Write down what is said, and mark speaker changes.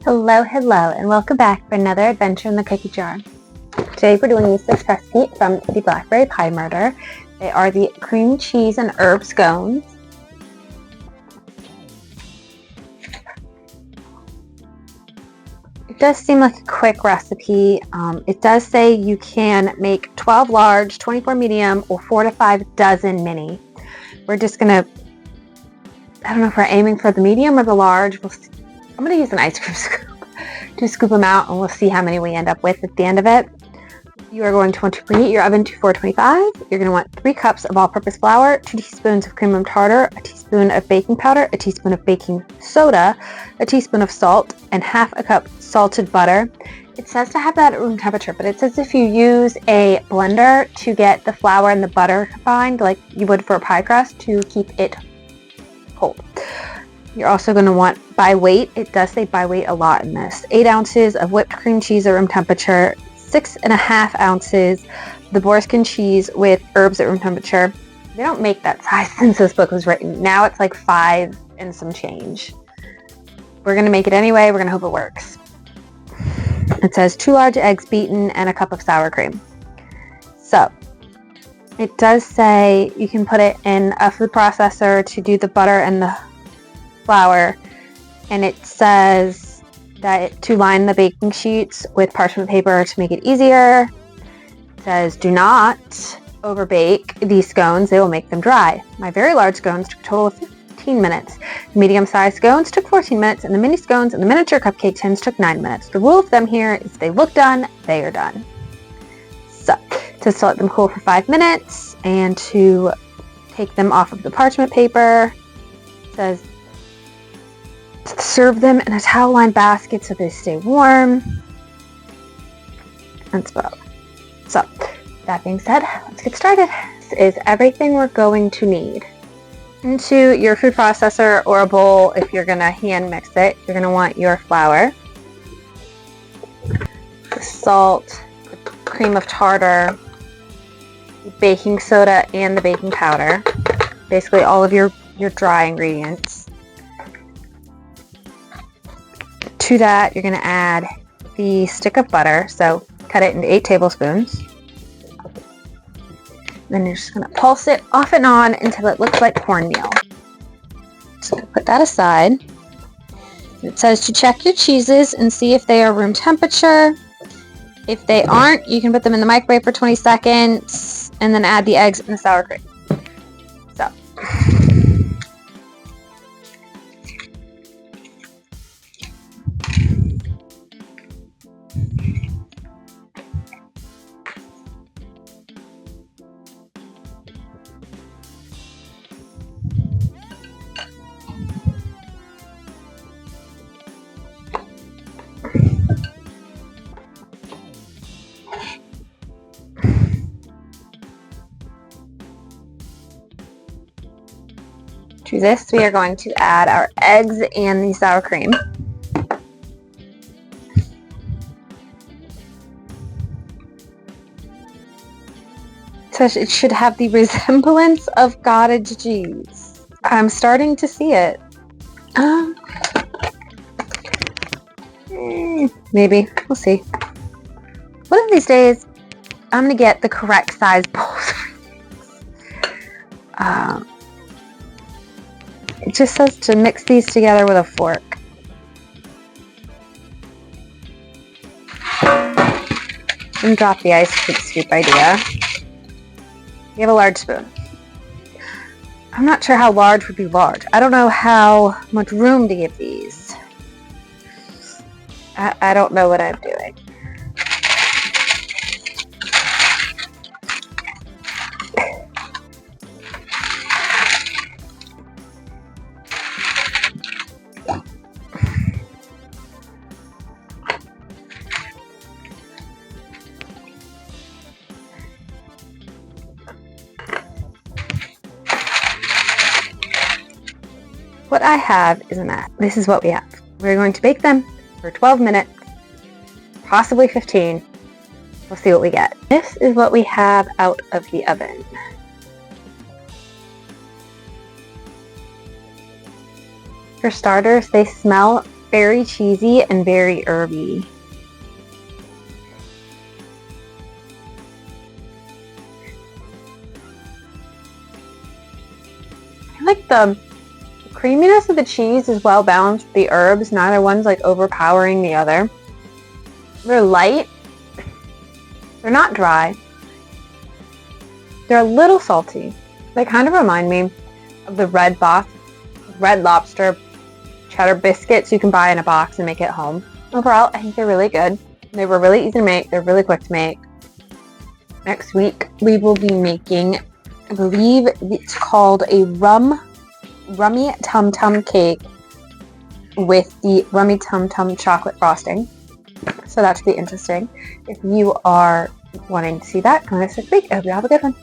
Speaker 1: Hello, and welcome back for another adventure in the cookie jar. Today we're doing these 6 recipes from the Blackberry Pie Murder. They are the cream cheese and herb scones. It does seem like a quick recipe. It does say you can make 12 large, 24 medium, or 4 to 5 dozen mini. We're just gonna, I don't know if we're aiming for the medium or the large. I'm gonna use an ice cream scoop to scoop them out, and we'll see how many we end up with at the end of it. You are going to want to preheat your oven to 425. You're going to want 3 cups of all-purpose flour, 2 teaspoons of cream of tartar, a teaspoon of baking powder, a teaspoon of baking soda, a teaspoon of salt, and half a cup salted butter. It says to have that at room temperature, but it says if you use a blender to get the flour and the butter combined, like you would for a pie crust, to keep it cold. You're also going to want by weight. It does say by weight a lot in this. 8 ounces of whipped cream cheese at room temperature, 6.5 ounces the Borskin cheese with herbs at room temperature. They don't make that size since this book was written. Now it's like 5 and some change. We're going to make it anyway. We're going to hope it works. It says 2 large eggs beaten and a cup of sour cream. So it does say you can put it in a food processor to do the butter and the flour, and it says that to line the baking sheets with parchment paper to make it easier. It says do not overbake these scones, they will make them dry. My very large scones took a total of 15 minutes. Medium-sized scones took 14 minutes, and the mini scones and the miniature cupcake tins took 9 minutes. The rule of them here is they look done, they are done. So, just to let them cool for 5 minutes and to take them off of the parchment paper, it says serve them in a towel-lined basket so they stay warm. And spoiled. So, that being said, let's get started. This is everything we're going to need. Into your food processor or a bowl, if you're going to hand mix it, you're going to want your flour, the salt, the cream of tartar, the baking soda, and the baking powder. Basically all of your dry ingredients. To that, you're going to add the stick of butter, so cut it into 8 tablespoons. Then you're just going to pulse it off and on until it looks like cornmeal. So put that aside. It says to check your cheeses and see if they are room temperature. If they aren't, you can put them in the microwave for 20 seconds and then add the eggs and the sour cream. So to this, we are going to add our eggs and the sour cream. So it should have the resemblance of cottage cheese. I'm starting to see it. Maybe. We'll see. One of these days, I'm going to get the correct size bowls for things. It just says to mix these together with a fork. And drop the ice cream scoop idea. You have a large spoon. I'm not sure how large would be large. I don't know how much room to give these. I don't know what I'm doing. What I have is a mess. This is what we have. We're going to bake them for 12 minutes, possibly 15. We'll see what we get. This is what we have out of the oven. For starters, they smell very cheesy and very herby. I like the creaminess of the cheese is well balanced with the herbs. Neither one's like overpowering the other. They're light. They're not dry. They're a little salty. They kind of remind me of the Red Lobster cheddar biscuits you can buy in a box and make it home. Overall, I think they're really good. They were really easy to make. They're really quick to make. Next week, we will be making, I believe it's called a Rummy Tum Tum cake with the Rummy Tum Tum chocolate frosting. So that should be interesting. If you are wanting to see that, come next week. I hope you have a good one.